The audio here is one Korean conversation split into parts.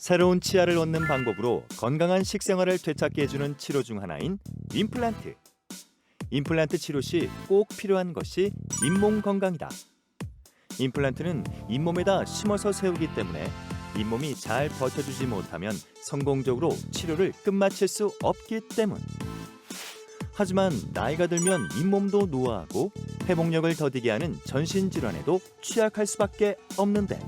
새로운 치아를 얻는 방법으로 건강한 식생활을 되찾게 해주는 치료 중 하나인 임플란트. 임플란트 치료 시 꼭 필요한 것이 잇몸 건강이다. 임플란트는 잇몸에다 심어서 세우기 때문에 잇몸이 잘 버텨주지 못하면 성공적으로 치료를 끝마칠 수 없기 때문. 하지만 나이가 들면 잇몸도 노화하고 회복력을 더디게 하는 전신질환에도 취약할 수밖에 없는데,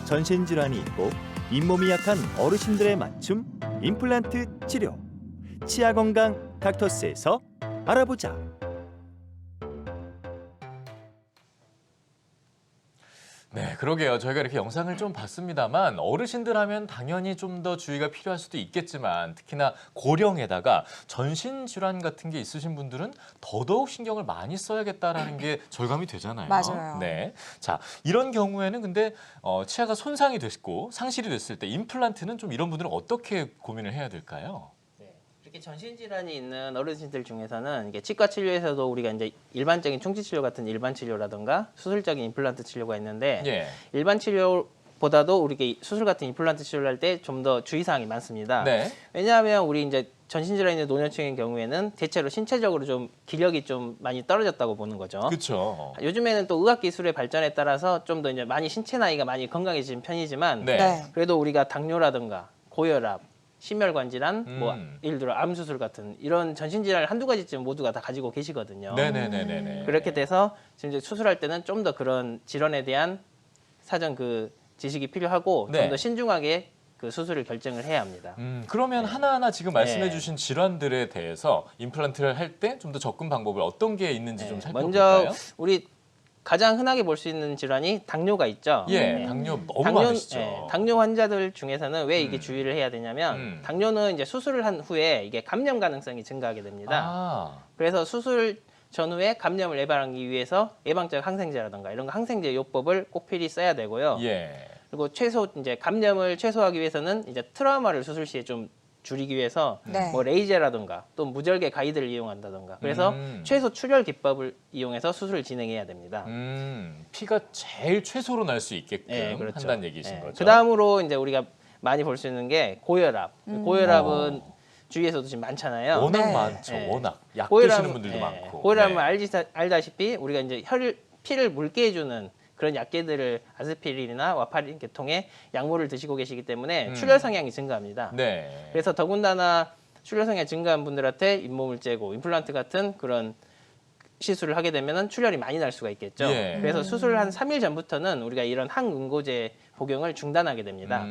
전신질환이 있고 잇몸이 약한 어르신들의 맞춤 임플란트 치료. 치아 건강 닥터스에서 알아보자. 네, 그러게요. 저희가 이렇게 영상을 좀 봤습니다만 어르신들 하면 당연히 좀 더 주의가 필요할 수도 있겠지만 특히나 고령에다가 전신질환 같은 게 있으신 분들은 더더욱 신경을 많이 써야겠다라는 게 절감이 되잖아요. 맞아요. 네, 자 이런 경우에는 근데 치아가 손상이 됐고 상실이 됐을 때 임플란트는 좀 이런 분들은 어떻게 고민을 해야 될까요? 이렇게 전신질환이 있는 어르신들 중에서는 이게 치과 치료에서도 우리가 이제 일반적인 충치 치료 같은 일반 치료라든가 수술적인 임플란트 치료가 있는데 예. 일반 치료보다도 우리가 수술 같은 임플란트 치료를 할 때 좀 더 주의사항이 많습니다. 네. 왜냐하면 우리 이제 전신질환이 있는 노년층의 경우에는 대체로 신체적으로 좀 기력이 좀 많이 떨어졌다고 보는 거죠. 그렇죠. 요즘에는 또 의학 기술의 발전에 따라서 좀 더 이제 많이 신체 나이가 많이 건강해진 편이지만 네. 네. 그래도 우리가 당뇨라든가 고혈압, 심혈관 질환, 뭐 예를 들어 암 수술 같은 이런 전신 질환을 한두 가지쯤 모두가 다 가지고 계시거든요. 네네네네. 그렇게 돼서 지금 이제 수술할 때는 좀 더 그런 질환에 대한 사전 그 지식이 필요하고 네. 좀 더 신중하게 그 수술을 결정을 해야 합니다. 그러면 하나하나 지금 말씀해 네. 주신 질환들에 대해서 임플란트를 할 때 좀 더 접근 방법을 어떤 게 있는지 좀 먼저 살펴볼까요? 우리 가장 흔하게 볼 수 있는 질환이 당뇨가 있죠. 예, 당뇨 너무 많으시죠. 당뇨 환자들 중에서는 왜 이게 주의를 해야 되냐면 당뇨는 이제 수술을 한 후에 이게 감염 가능성이 증가하게 됩니다. 아, 그래서 수술 전후에 감염을 예방하기 위해서 예방적 항생제라든가 이런 거 항생제 요법을 꼭 필히 써야 되고요. 예. 그리고 이제 감염을 최소화하기 위해서는 이제 트라우마를 수술 시에 좀 줄이기 위해서 네. 뭐 레이저라든가 또 무절개 가이드를 이용한다든가 그래서 최소 출혈 기법을 이용해서 수술을 진행해야 됩니다. 피가 제일 최소로 날 수 있게끔 네, 그렇죠. 한다는 얘기신 거죠. 그 다음으로 이제 우리가 많이 볼 수 있는 게 고혈압. 고혈압은 주위에서도 지금 많잖아요. 워낙 네. 많죠. 네. 워낙 약 고혈압- 드시는 분들도 네. 많고. 고혈압은 네. 알다시피 우리가 이제 피를 묽게 해주는 그런 약제들을 아스피린이나 와파린 계통의 약물을 드시고 계시기 때문에 출혈 성향이 증가합니다. 네. 그래서 더군다나 출혈 성향이 증가한 분들한테 잇몸을 째고 임플란트 같은 그런 시술을 하게 되면 출혈이 많이 날 수가 있겠죠. 예. 그래서 수술 한 3일 전부터는 우리가 이런 항응고제 복용을 중단하게 됩니다.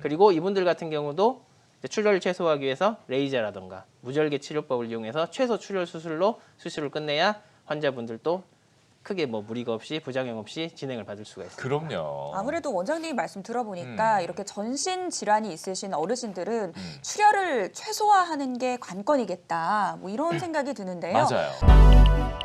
그리고 이분들 같은 경우도 이제 출혈을 최소화하기 위해서 레이저라든가 무절개 치료법을 이용해서 최소 출혈 수술로 수술을 끝내야 환자분들도 크게 뭐 무리가 없이 부작용 없이 진행을 받을 수가 있습니다. 그럼요. 아무래도 원장님 말씀 들어보니까 이렇게 전신 질환이 있으신 어르신들은 출혈을 최소화하는 게 관건이겠다. 뭐 이런 생각이 드는데요. 맞아요.